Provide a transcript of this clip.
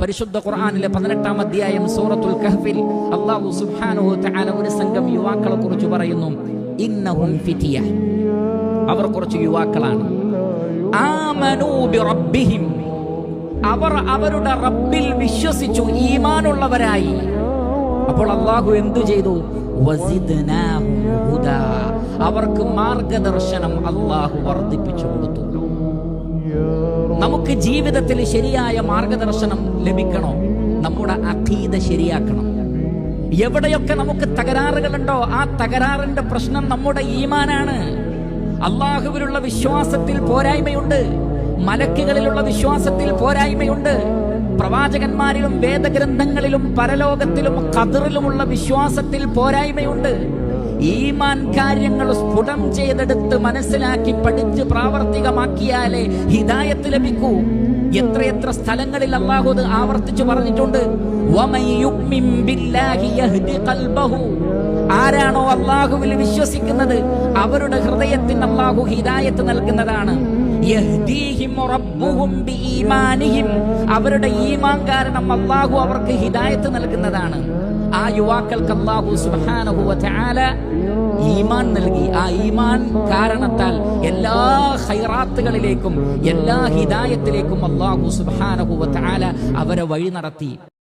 പരിശുദ്ധ ഖുർആനിലെ 18-ാം അധ്യായം സൂറത്തുൽ കഹ്ഫിൽ അല്ലാഹു സുബ്ഹാനഹു തആല ഒരു സംഘം യുവാക്കളെ കുറിച്ച് പറയുന്നു. ഇന്നഹും ഫിതിയ, അവർ കുറച്ച് യുവാക്കളാണ്. ആമനൂ ബിറബ്ബിഹിം, അവർ അവരുടെ റബ്ബിൽ വിശ്വസിച്ചു, ഈമാനുള്ളവരായി. അപ്പോൾ അല്ലാഹു എന്തു ചെയ്തു? വസിദ്നാഹും ഹുദാ, അവർക്ക് മാർഗദർശനം അല്ലാഹു വർദ്ധിപ്പിച്ചു കൊടുത്തു. നമുക്ക് ജീവിതത്തിൽ ശരിയായ മാർഗദർശനം ലഭിക്കണോ? നമ്മുടെ അഖീദ ശരിയാക്കണം. എവിടെയൊക്കെ നമുക്ക് തകരാറുകളുണ്ടോ ആ തകരാറിന്റെ പ്രശ്നം നമ്മുടെ ഈമാനാണ്. അള്ളാഹുവിലുള്ള വിശ്വാസത്തിൽ പോരായ്മയുണ്ട്, മലക്കുകളിലുള്ള വിശ്വാസത്തിൽ പോരായ്മയുണ്ട്, പ്രവാചകന്മാരിലും വേദഗ്രന്ഥങ്ങളിലും പരലോകത്തിലും ഖദറിലുമുള്ള വിശ്വാസത്തിൽ പോരായ്മയുണ്ട്. ഈമാൻ കാര്യങ്ങൾ സ്ഫുടം ചെയ്തെടുത്ത് മനസ്സിലാക്കി പഠിച്ച് പ്രാവർത്തികമാക്കിയാലേ ഹിദായത്ത് ലഭിക്കൂ. എത്രയെത്ര സ്ഥലങ്ങളിൽ അല്ലാഹു അത് ആവർത്തിച്ചു പറഞ്ഞിട്ടുണ്ട്. ആരാണോ അല്ലാഹുവിൽ വിശ്വസിക്കുന്നത് അവരുടെ ഹൃദയത്തിന് അല്ലാഹു ഹിദായത്ത് നൽകുന്നതാണ്. അവരുടെ ഈമാൻ കാരണം അല്ലാഹു അവർക്ക് ഹിദായത്ത് നൽകുന്നതാണ്. ആ യുവാക്കൾക്ക് അല്ലാഹു സുബ്ഹാനഹു വ തആല ഈമാൻ നൽകി. ആ ഈമാൻ കാരണത്താൽ എല്ലാ ഖൈറാത്തുകളിലേക്കും എല്ലാ ഹിദായത്തിലേക്കും അല്ലാഹു സുബ്ഹാനഹു വ തആല അവരെ വഴി നടത്തി.